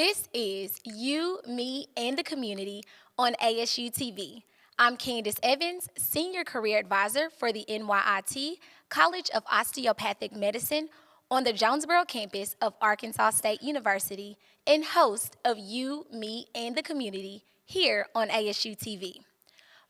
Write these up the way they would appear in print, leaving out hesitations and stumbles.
This is You, Me, and the Community on ASU-TV. I'm Candace Evans, Senior Career Advisor for the NYIT College of Osteopathic Medicine on the Jonesboro campus of Arkansas State University and host of You, Me, and the Community here on ASU-TV.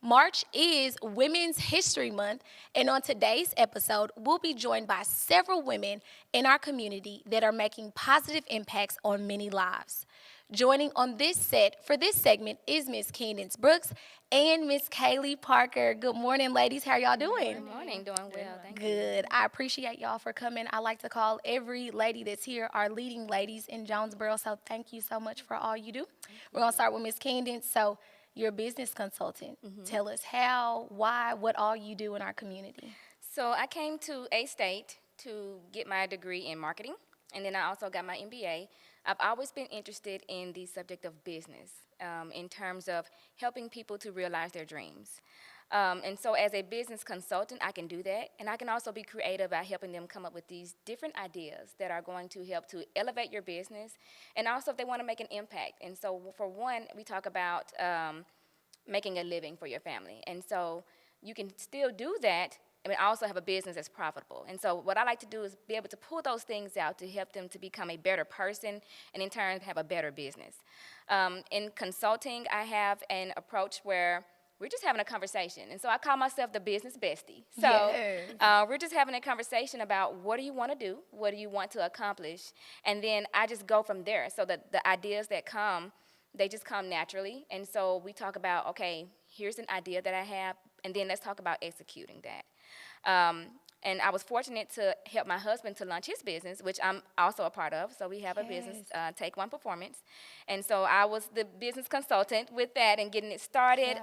March is Women's History Month, and on today's episode, we'll be joined by several women in our community that are making positive impacts on many lives. Joining on this set for this segment is Miss Candace Brooks and Miss Kaylee Parker. Good morning, ladies. How are y'all doing? Good morning. Doing well. Thank you. Good. I appreciate y'all for coming. I like to call every lady that's here our leading ladies in Jonesboro, so thank you so much for all you do. We're going to start with Miss Candace. So, you're a business consultant. Tell us how, why, what all you do in our community. So I came to A-State to get my degree in marketing, and then I also got my MBA. I've always been interested in the subject of business in terms of helping people to realize their dreams. And so as a business consultant, I can do that, and I can also be creative by helping them come up with these different ideas that are going to help to elevate your business, and also if they want to make an impact. And so for one, we talk about making a living for your family. And so you can still do that and also have a business that's profitable. And so what I like to do is be able to pull those things out to help them to become a better person and in turn have a better business. In consulting, I have an approach where we're just having a conversation. And so I call myself the business bestie. So we're just having a conversation about what do you want to do? What do you want to accomplish? And then I just go from there. So that the ideas that come, they just come naturally. And so we talk about, okay, here's an idea that I have, and then let's talk about executing that. And I was fortunate to help my husband to launch his business, which I'm also a part of. So we have a business, Take One Performance. And so I was the business consultant with that and getting it started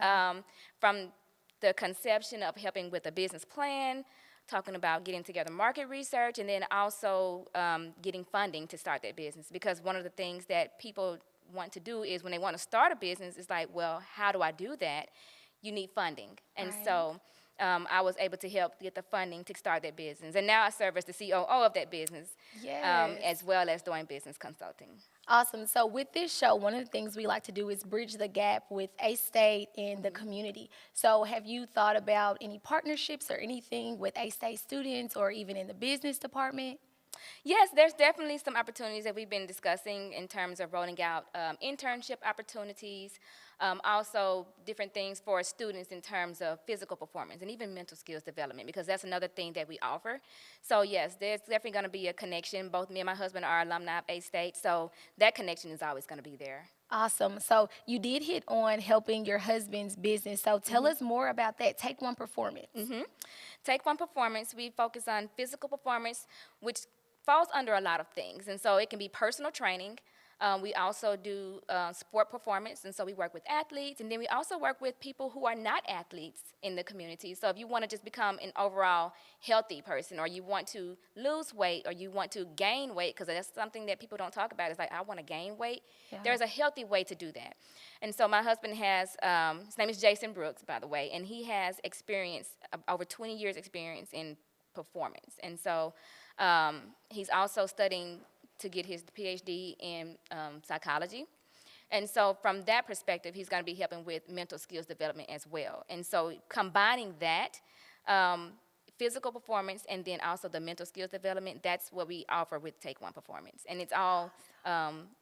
from the conception of helping with a business plan, talking about getting together market research, and then also getting funding to start that business. Because one of the things that people want to do is when they want to start a business, it's like, well, how do I do that? You need funding. And so I was able to help get the funding to start that business. And now I serve as the COO of that business, as well as doing business consulting. Awesome. So with this show, one of the things we like to do is bridge the gap with A-State and the community. So have you thought about any partnerships or anything with A-State students or even in the business department? Yes, there's definitely some opportunities that we've been discussing in terms of rolling out internship opportunities, also different things for students in terms of physical performance and even mental skills development, because that's another thing that we offer. So yes, there's definitely going to be a connection. Both me and my husband are alumni of A-State, so that connection is always going to be there. Awesome. So you did hit on helping your husband's business. So tell us more about that. Take One Performance. Take One Performance, we focus on physical performance, which falls under a lot of things. And so it can be personal training. We also do sport performance, and so we work with athletes, and then we also work with people who are not athletes in the community. So if you want to just become an overall healthy person, or you want to lose weight, or you want to gain weight, because that's something that people don't talk about. It's like, I want to gain weight. There's a healthy way to do that. And so my husband has, his name is Jason Brooks, by the way, and he has experience, over 20 years experience in performance. And so he's also studying to get his PhD in psychology. And so from that perspective, he's going to be helping with mental skills development as well. And so combining that, physical performance and then also the mental skills development, that's what we offer with Take One Performance. And it's all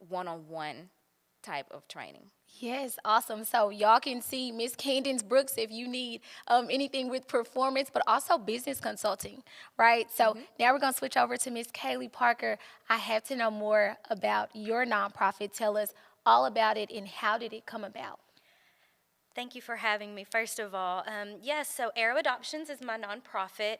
one-on-one type of training. Yes, awesome. So y'all can see Miss Candace Brooks if you need anything with performance, but also business consulting, right? So now we're going to switch over to Miss Kaylee Parker. I have to know more about your nonprofit. Tell us all about it and how did it come about? Thank you for having me, first of all. Yes, so Arrow Adoptions is my nonprofit.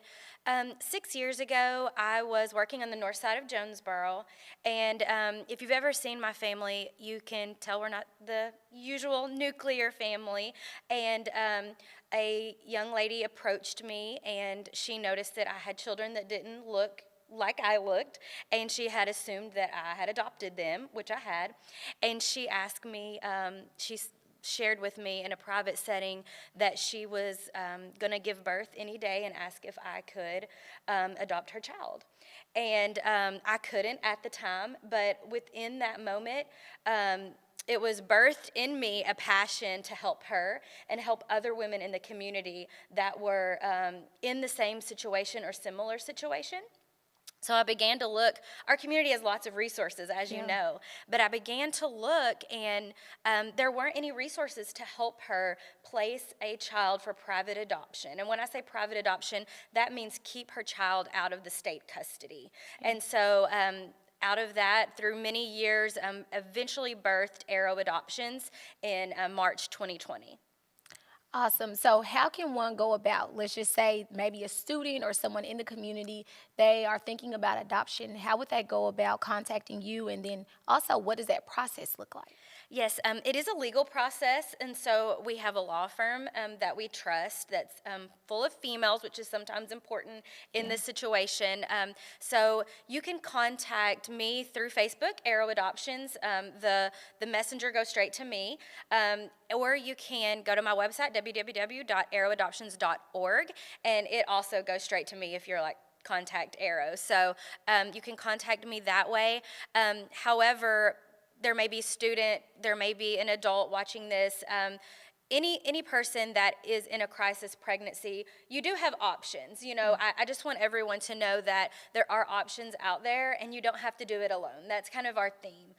6 years ago, I was working on the north side of Jonesboro, and if you've ever seen my family, you can tell we're not the usual nuclear family. And a young lady approached me, and she noticed that I had children that didn't look like I looked, and she had assumed that I had adopted them, which I had. And she asked me, shared with me in a private setting that she was going to give birth any day and asked if I could adopt her child. And I couldn't at the time, but within that moment, it was birthed in me a passion to help her and help other women in the community that were in the same situation or similar situation. So I began to look. Our community has lots of resources, as you know, but I began to look, and there weren't any resources to help her place a child for private adoption. And when I say private adoption, that means keep her child out of the state custody. And so out of that, through many years, eventually birthed Arrow Adoptions in March 2020. Awesome. So how can one go about, let's just say maybe a student or someone in the community, they are thinking about adoption. How would they go about contacting you? And then also, what does that process look like? Yes, it is a legal process, and so we have a law firm that we trust that's full of females, which is sometimes important in this situation. So you can contact me through Facebook, Arrow Adoptions. The messenger goes straight to me, or you can go to my website, www.arrowadoptions.org, and it also goes straight to me if you're like, contact Arrow. So you can contact me that way. However, there may be a student, there may be an adult watching this. Any person that is in a crisis pregnancy, you do have options. You know, I just want everyone to know that there are options out there, and you don't have to do it alone. That's kind of our theme.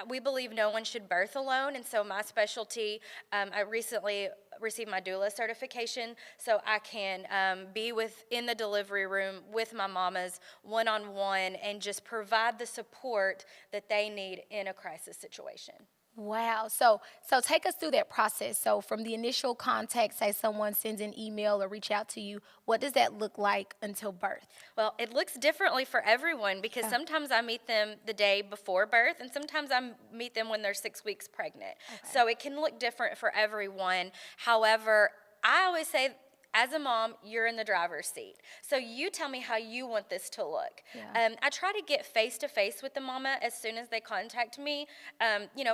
We believe no one should birth alone, and so my specialty, I recently received my doula certification, so I can be in the delivery room with my mamas one-on-one and just provide the support that they need in a crisis situation. Wow. So take us through that process. So from the initial contact, say someone sends an email or reach out to you, what does that look like until birth? Well, it looks differently for everyone because sometimes I meet them the day before birth, and sometimes I meet them when they're 6 weeks pregnant. So it can look different for everyone. However, I always say, as a mom, you're in the driver's seat. So you tell me how you want this to look. I try to get face-to-face with the mama as soon as they contact me,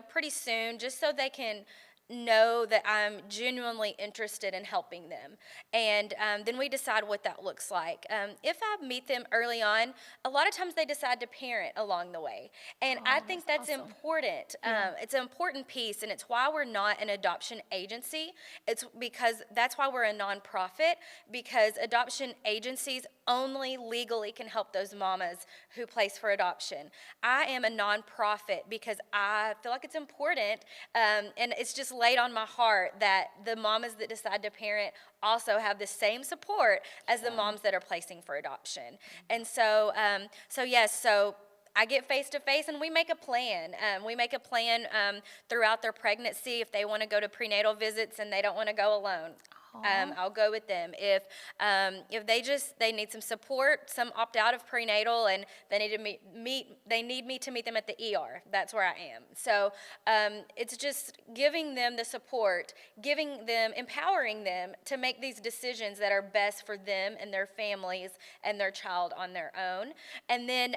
pretty soon, just so they can know that I'm genuinely interested in helping them. And then we decide what that looks like. If I meet them early on, a lot of times they decide to parent along the way. And I think that's awesome. Important. It's an important piece, and it's why we're not an adoption agency. It's because that's why we're a nonprofit, because adoption agencies only legally can help those mamas who place for adoption. I am a nonprofit because I feel like it's important, and it's just laid on my heart that the mamas that decide to parent also have the same support as the moms that are placing for adoption. And so I get face-to-face, and we make a plan. We make a plan throughout their pregnancy. If they want to go to prenatal visits and they don't want to go alone, I'll go with them. If they need some support, some opt out of prenatal, and they need me to meet them at the ER. That's where I am. So it's just giving them the support, empowering them to make these decisions that are best for them and their families and their child on their own. And then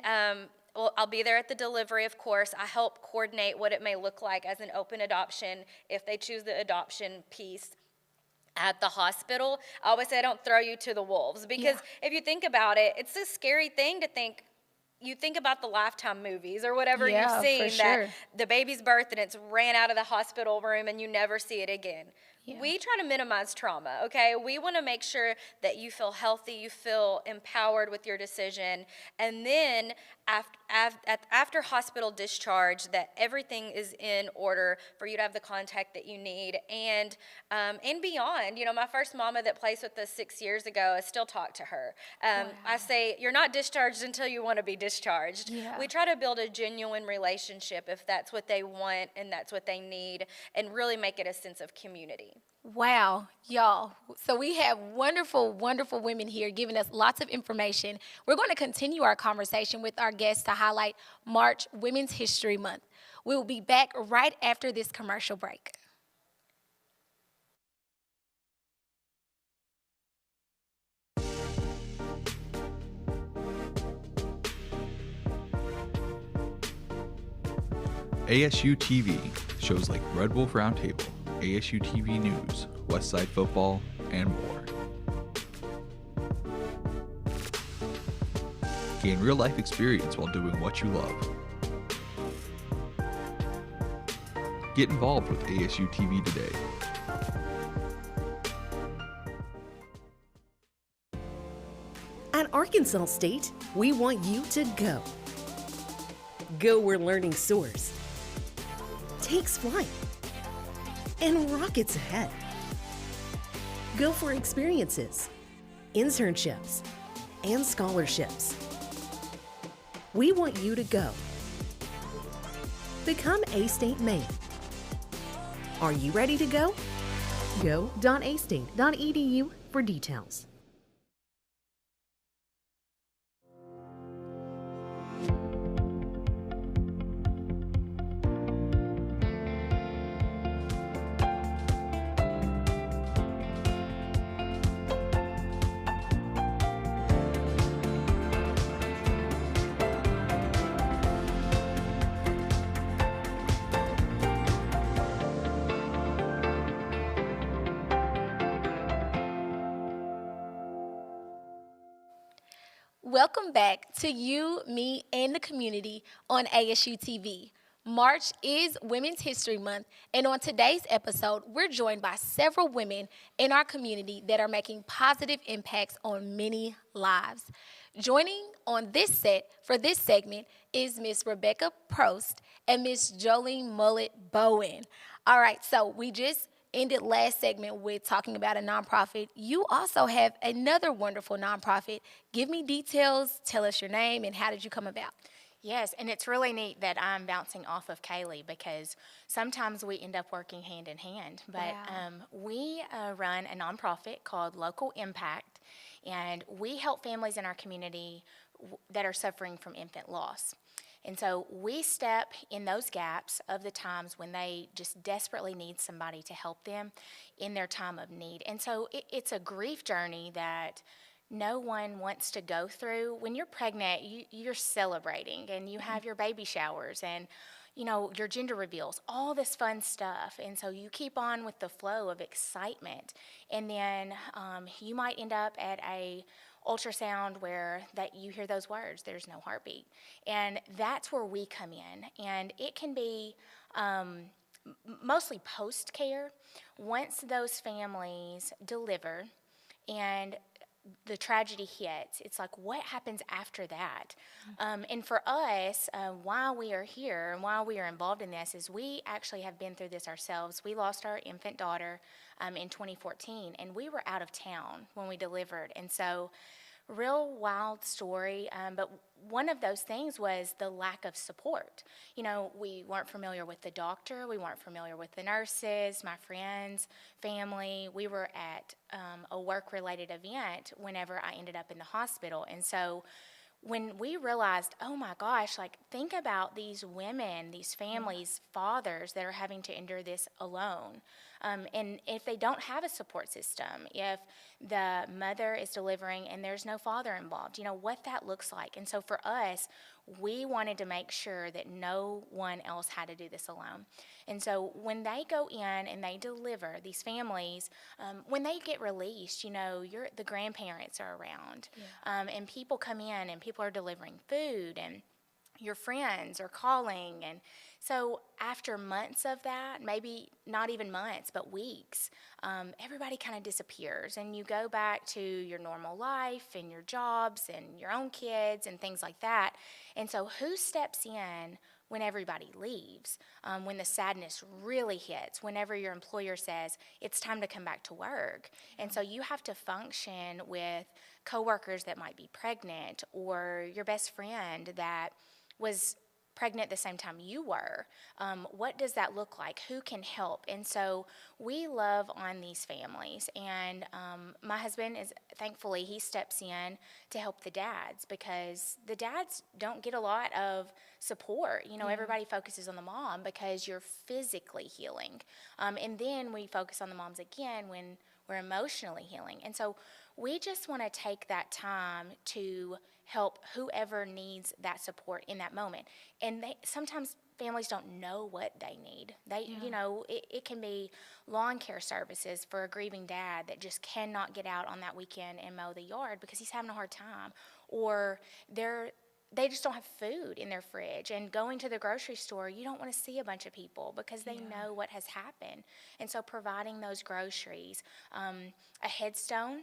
I'll be there at the delivery, of course. I help coordinate what it may look like as an open adoption if they choose the adoption piece. At the hospital, I always say, don't throw you to the wolves, because if you think about it, it's a scary thing to think. You think about the Lifetime movies or whatever you've seen, that the baby's birth and it's ran out of the hospital room and you never see it again. We try to minimize trauma, okay? We want to make sure that you feel healthy, you feel empowered with your decision, and then after hospital discharge, that everything is in order for you to have the contact that you need, and beyond. You know, my first mama that placed with us 6 years ago, I still talk to her. I say, you're not discharged until you want to be discharged. We try to build a genuine relationship if that's what they want and that's what they need, and really make it a sense of community. Wow, y'all. So we have wonderful, wonderful women here giving us lots of information. We're going to continue our conversation with our guests to highlight March Women's History Month. We will be back right after this commercial break. ASU-TV, shows like Red Wolf Roundtable, ASU-TV News, Westside Football, and more. Gain real-life experience while doing what you love. Get involved with ASU-TV today. At Arkansas State, we want you to go. Go where learning soars, takes flight, and rockets ahead. Go for experiences, internships, and scholarships. We want you to go. Become A-State Maine. Are you ready to go? Go.astate.edu for details. Welcome back to You, Me, and the Community on ASU-TV. March is Women's History Month, and on today's episode, we're joined by several women in our community that are making positive impacts on many lives. Joining on this set for this segment is Miss Rebecca Prost and Miss Jolene Mullet Bowen. All right, so we just ended last segment with talking about a nonprofit. You also have another wonderful nonprofit. Give me details, tell us your name, and how did you come about? Yes, and it's really neat that I'm bouncing off of Kaylee because sometimes we end up working hand in hand. But Wow. we run a nonprofit called Local Impact, and we help families in our community that are suffering from infant loss. And so we step in those gaps of the times when they just desperately need somebody to help them in their time of need. And so it's a grief journey that no one wants to go through. When you're pregnant, you're celebrating and you have your baby showers and your gender reveals, all this fun stuff. And so you keep on with the flow of excitement. And then you might end up at a ultrasound where that you hear those words, there's no heartbeat. And that's where we come in. And it can be mostly post-care. Once those families deliver and the tragedy hits, it's like, what happens after that? And for us, while we are here and while we are involved in this, is we actually have been through this ourselves. We lost our infant daughter in 2014, and we were out of town when we delivered. And so, real wild story, but one of those things was the lack of support. We weren't familiar with the doctor, we weren't familiar with the nurses, my friends, family. We were at a work-related event whenever I ended up in the hospital. And so when we realized, oh my gosh, think about these women, these families, fathers that are having to endure this alone. And if they don't have a support system, if the mother is delivering and there's no father involved, what that looks like. And so for us, we wanted to make sure that no one else had to do this alone. And so when they go in and they deliver, these families, when they get released, the grandparents are around. Yeah. And people come in and people are delivering food and your friends are calling. And so after months of that, maybe not even months, but weeks, everybody kind of disappears and you go back to your normal life and your jobs and your own kids and things like that. And so who steps in when everybody leaves, when the sadness really hits, whenever your employer says, it's time to come back to work? And so you have to function with coworkers that might be pregnant or your best friend that was pregnant the same time you were. What does that look like? Who can help? And so we love on these families. And my husband thankfully, he steps in to help the dads because the dads don't get a lot of support. Everybody focuses on the mom because you're physically healing. And then we focus on the moms again when we're emotionally healing. And so we just want to take that time to help whoever needs that support in that moment. And sometimes families don't know what they need. It can be lawn care services for a grieving dad that just cannot get out on that weekend and mow the yard because he's having a hard time, or they just don't have food in their fridge. And going to the grocery store, you don't want to see a bunch of people because they know what has happened. And so providing those groceries, a headstone,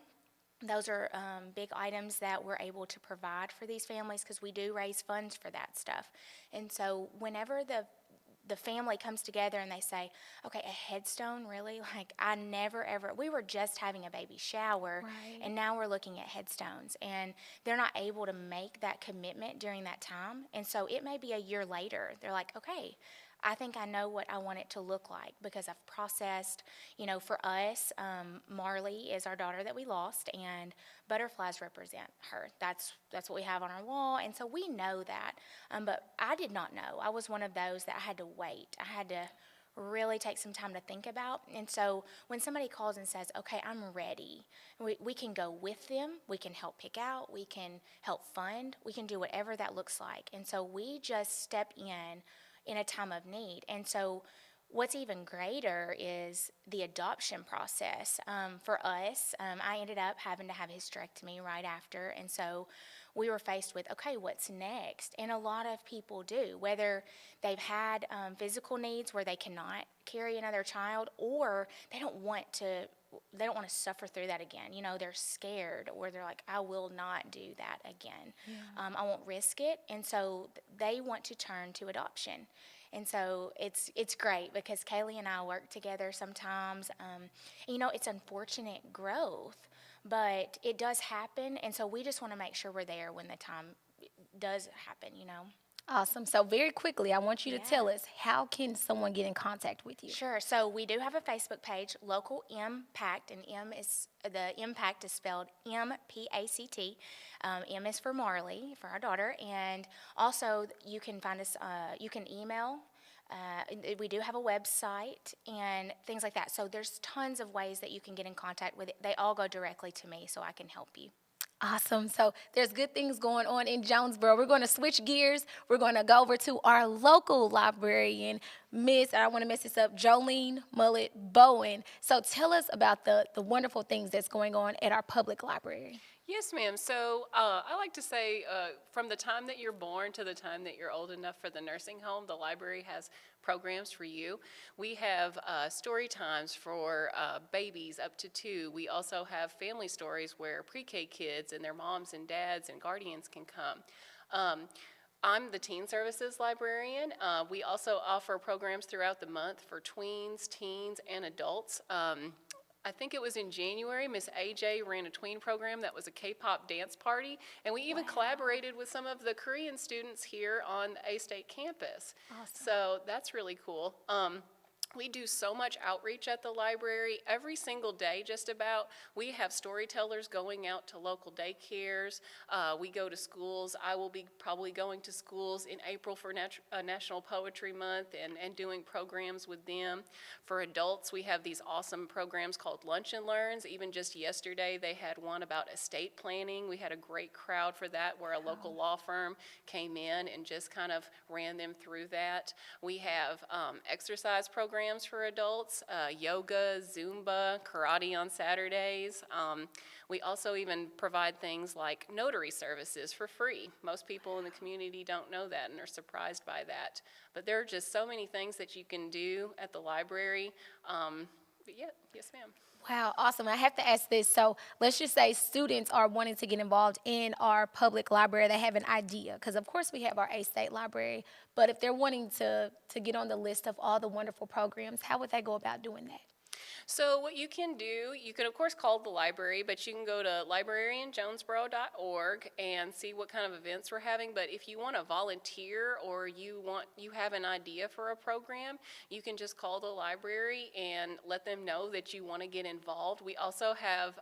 those are big items that we're able to provide for these families because we do raise funds for that stuff. And so whenever the family comes together and they say, okay, a headstone, really? Like, I never, ever, we were just having a baby shower, and now we're looking at headstones. And they're not able to make that commitment during that time. And so it may be a year later. They're like, okay, I think I know what I want it to look like because I've processed, for us, Marley is our daughter that we lost, and butterflies represent her. That's what we have on our wall, and so we know that. But I did not know. I was one of those that I had to wait. I had to really take some time to think about. And so when somebody calls and says, okay, I'm ready, we can go with them, we can help pick out, we can help fund, we can do whatever that looks like. And so we just step in a time of need. And so what's even greater is the adoption process. For us, I ended up having to have a hysterectomy right after, and so we were faced with, okay, what's next? And a lot of people do, whether they've had physical needs where they cannot carry another child, or they don't want to suffer through that again. They're scared, or they're like, I will not do that again. I won't risk it. And so they want to turn to adoption. And so it's great because Kaylee and I work together sometimes. It's unfortunate growth, but it does happen. And so we just want to make sure we're there when the time does happen. Awesome. So very quickly, I want you to tell us, how can someone get in contact with you? Sure. So we do have a Facebook page, Local Impact, and the impact is spelled M-P-A-C-T. M is for Marley, for our daughter, and also you can find us, you can email. We do have a website and things like that. So there's tons of ways that you can get in contact with it. They all go directly to me, so I can help you. Awesome. So there's good things going on in Jonesboro. We're going to switch gears. We're going to go over to our local librarian, Miss, I don't want to mess this up, Jolene Mullet Bowen. So tell us about the wonderful things that's going on at our public library. Yes, ma'am. So I like to say from the time that you're born to the time that you're old enough for the nursing home, the library has programs for you. We have story times for babies up to 2. We also have family stories where pre-K kids and their moms and dads and guardians can come. I'm the teen services librarian. We also offer programs throughout the month for tweens, teens, and adults. I think it was in January, Miss AJ ran a tween program that was a K-pop dance party, and we even collaborated with some of the Korean students here on the A-State campus. Awesome. So that's really cool. We do so much outreach at the library every single day, just about. We have storytellers going out to local daycares. We go to schools. I will be probably going to schools in April for National Poetry Month and doing programs with them. For adults, we have these awesome programs called Lunch and Learns. Even just yesterday, they had one about estate planning. We had a great crowd for that, where a local law firm came in and just kind of ran them through that. We have exercise programs for adults, yoga, Zumba, karate on Saturdays. We also even provide things like notary services for free. Most people in the community don't know that and are surprised by that. But there are just so many things that you can do at the library. But yeah, yes, ma'am. Wow, awesome. I have to ask this. So let's just say students are wanting to get involved in our public library. They have an idea, because of course we have our A-State library, but if they're wanting to get on the list of all the wonderful programs, how would they go about doing that? So what you can do, you can of course call the library, but you can go to librarianjonesboro.org and see what kind of events we're having. But if you want to volunteer or you have an idea for a program, you can just call the library and let them know that you want to get involved. We also have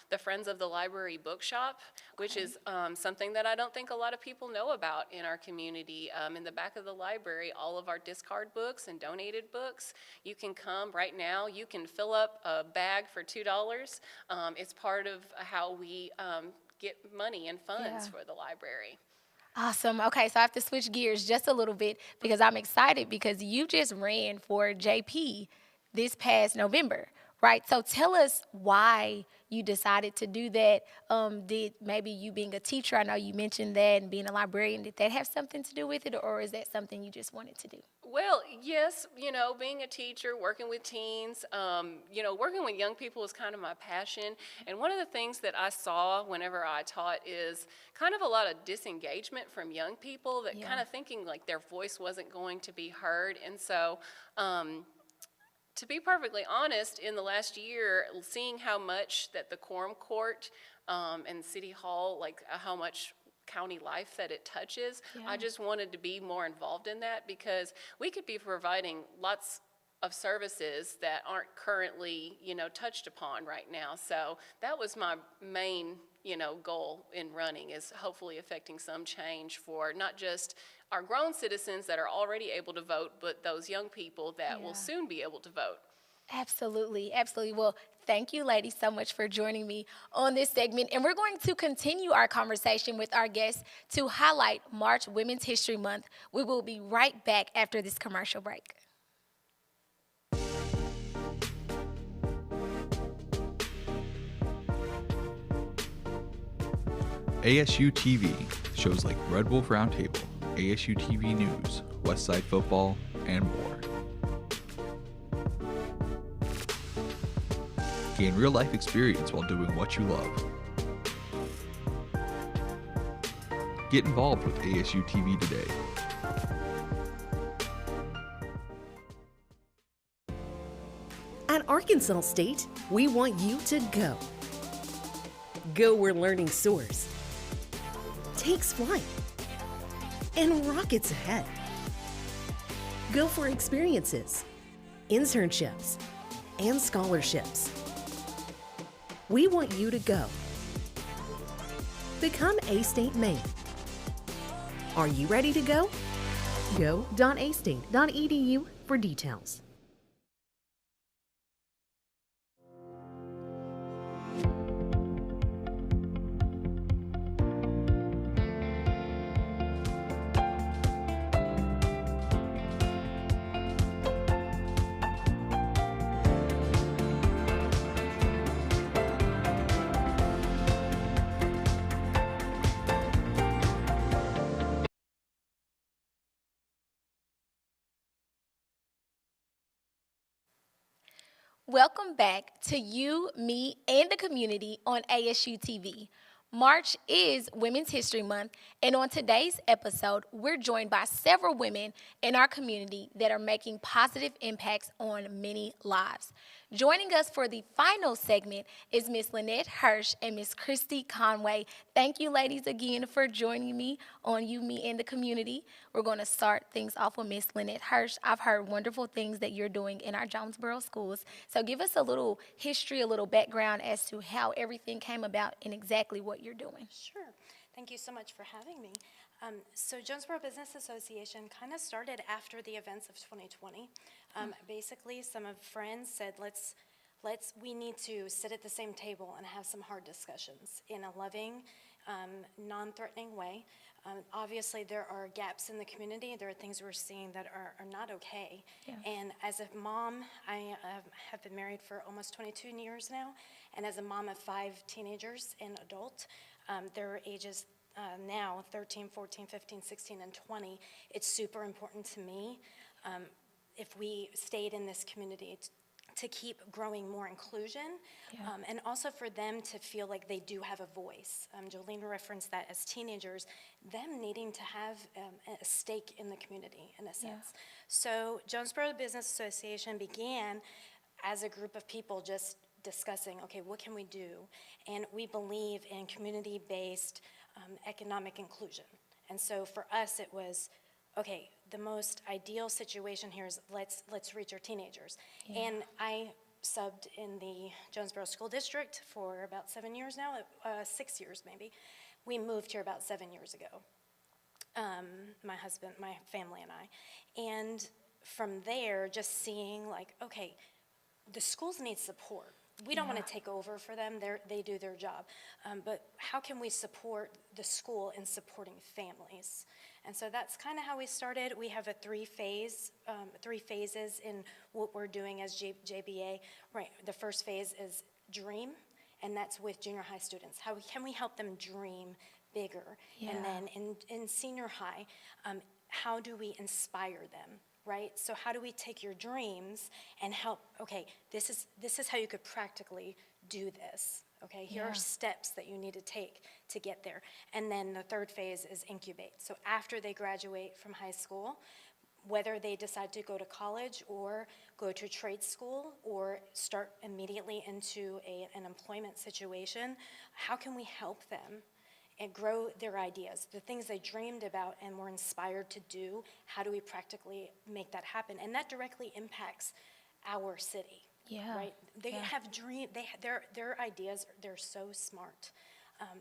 the Friends of the Library Bookshop, which is something that I don't think a lot of people know about in our community. In the back of the library, all of our discard books and donated books, you can come right now. You can fill fill up a bag for $2. It's part of how we get money and funds for the library. Awesome. Okay, so I have to switch gears just a little bit because I'm excited because you just ran for JP this past November, right? So tell us why you decided to do that. Did maybe you being a teacher, I know you mentioned that, and being a librarian, did that have something to do with it, or is that something you just wanted to do? Well, yes, being a teacher, working with teens, working with young people is kind of my passion. And one of the things that I saw whenever I taught is kind of a lot of disengagement from young people that kind of thinking like their voice wasn't going to be heard. And so, to be perfectly honest, in the last year, seeing how much that the Quorum Court and City Hall, like how much county life that it touches, I just wanted to be more involved in that because we could be providing lots of services that aren't currently, touched upon right now. So that was my main, goal in running, is hopefully affecting some change for not just our grown citizens that are already able to vote, but those young people that will soon be able to vote. Absolutely, absolutely. Well, thank you, ladies, so much for joining me on this segment. And we're going to continue our conversation with our guests to highlight March Women's History Month. We will be right back after this commercial break. ASU-TV, shows like Red Wolf Roundtable, ASU-TV News, Westside Football, and more. Gain real-life experience while doing what you love. Get involved with ASU-TV today. At Arkansas State, we want you to go. Go where learning soars, takes flight, and rockets ahead. Go for experiences, internships, and scholarships. We want you to go. Become A-State Maine. Are you ready to go? Go.astate.edu for details. Welcome back to You, Me, and the Community on ASU-TV. March is Women's History Month, and on today's episode, we're joined by several women in our community that are making positive impacts on many lives. Joining us for the final segment is Miss Lynette Hirsch and Miss Christy Conway. Thank you, ladies, again for joining me on You, Me, and the Community. We're going to start things off with Miss Lynette Hirsch. I've heard wonderful things that you're doing in our Jonesboro schools. So give us a little history, a little background as to how everything came about and exactly what you're doing. Sure. Thank you so much for having me. So Jonesboro Business Association kind of started after the events of 2020. Basically, some of friends said, we need to sit at the same table and have some hard discussions in a loving, non-threatening way. Obviously, there are gaps in the community. There are things we're seeing that are not okay. Yeah. And as a mom, I have been married for almost 22 years now. And as a mom of 5 teenagers and adult, their ages now 13, 14, 15, 16, and 20, it's super important to me if we stayed in this community to keep growing more inclusion, and also for them to feel like they do have a voice. Jolene referenced that as teenagers, them needing to have a stake in the community in a sense. Yeah. So Jonesboro Business Association began as a group of people just discussing, okay, what can we do? And we believe in community-based economic inclusion. And so for us, it was, okay, the most ideal situation here is let's reach our teenagers. Yeah. And I subbed in the Jonesboro School District for about 7 years now, 6 years maybe. We moved here about 7 years ago, my husband, my family and I. And from there, just seeing like, okay, the schools need support. We don't want to take over for them. They do their job. But how can we support the school in supporting families? And so that's kind of how we started. We have a three phases in what we're doing as JBA. Right. The first phase is dream, and that's with junior high students. How can we help them dream bigger? Yeah. And then in senior high, how do we inspire them? Right? So how do we take your dreams and help, okay, this is how you could practically do this. Okay, here are steps that you need to take to get there. And then the third phase is incubate. So after they graduate from high school, whether they decide to go to college or go to trade school or start immediately into an employment situation, how can we help them and grow their ideas, the things they dreamed about and were inspired to do? How do we practically make that happen? And that directly impacts our city. Yeah. Right? They have their ideas, they're so smart.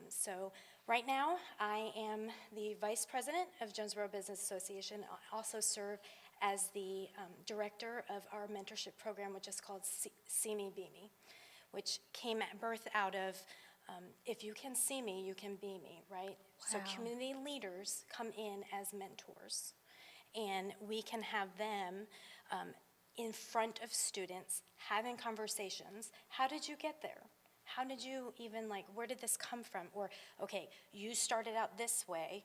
So right now, I am the vice president of Jonesboro Business Association. I also serve as the director of our mentorship program, which is called See Me, Be Me, which birthed out of if you can see me, you can be me, right? So community leaders come in as mentors, and we can have them in front of students having conversations. How did you get there? How did you even, where did this come from? Or, okay, you started out this way.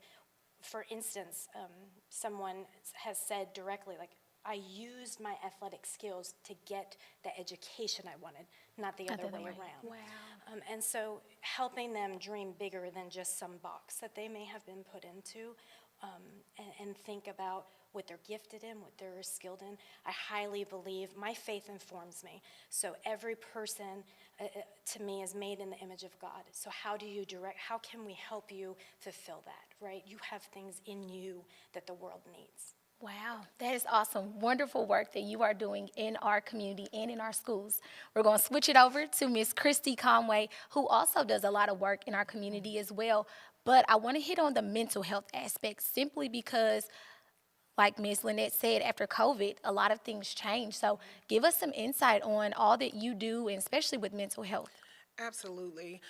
For instance, someone has said directly, I used my athletic skills to get the education I wanted, not the other way around. Wow. And so helping them dream bigger than just some box that they may have been put into, and think about what they're gifted in, what they're skilled in. I highly believe, my faith informs me. So every person to me is made in the image of God. So how can we help you fulfill that, right? You have things in you that the world needs. Wow, that is awesome. Wonderful work that you are doing in our community and in our schools. We're going to switch it over to Miss Christy Conway, who also does a lot of work in our community as well. But I want to hit on the mental health aspect simply because, like Ms. Lynette said, after COVID, a lot of things changed. So give us some insight on all that you do, and especially with mental health. Absolutely.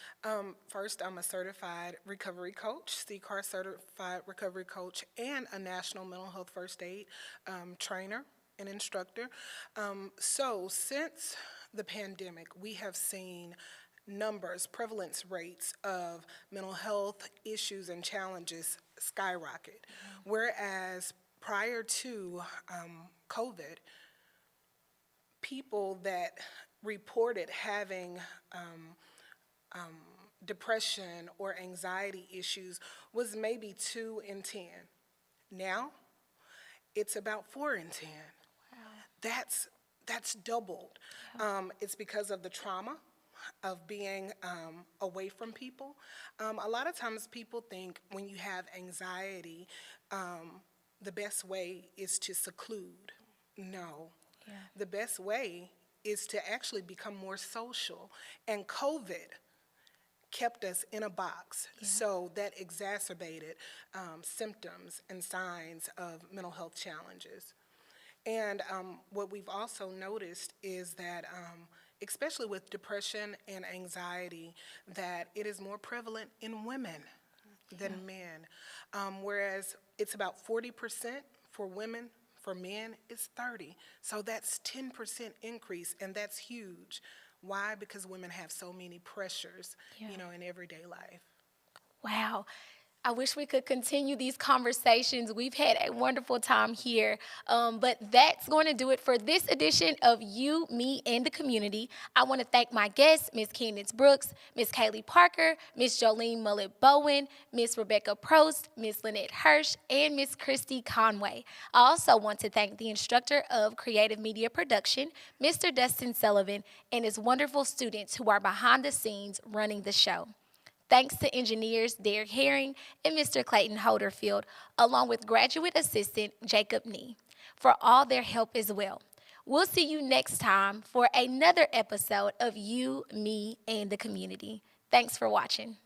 First, I'm a certified recovery coach, CCAR certified recovery coach, and a national mental health first aid trainer and instructor. So since the pandemic, we have seen prevalence rates of mental health issues and challenges skyrocket. Whereas prior to COVID, people that reported having depression or anxiety issues was maybe 2 in 10. Now, it's about 4 in 10. Wow. That's doubled. Yeah. It's because of the trauma of being away from people. A lot of times people think when you have anxiety, the best way is to seclude. No. Yeah. The best way is to actually become more social. And COVID kept us in a box, so that exacerbated symptoms and signs of mental health challenges. And what we've also noticed is that, especially with depression and anxiety, that it is more prevalent in women than men, whereas it's about 40% for women. For men, it's 30. So that's 10% increase, and that's huge. Why? Because women have so many pressures, in everyday life. Wow. I wish we could continue these conversations. We've had a wonderful time here, but that's going to do it for this edition of You, Me, and the Community. I want to thank my guests, Ms. Candace Brooks, Ms. Kaylee Parker, Ms. Jolene Mullet-Bowen, Ms. Rebecca Prost, Ms. Lynette Hirsch, and Ms. Christy Conway. I also want to thank the instructor of Creative Media Production, Mr. Dustin Sullivan, and his wonderful students who are behind the scenes running the show. Thanks to engineers Derek Herring and Mr. Clayton Holderfield, along with graduate assistant Jacob Nee, for all their help as well. We'll see you next time for another episode of You, Me, and the Community. Thanks for watching.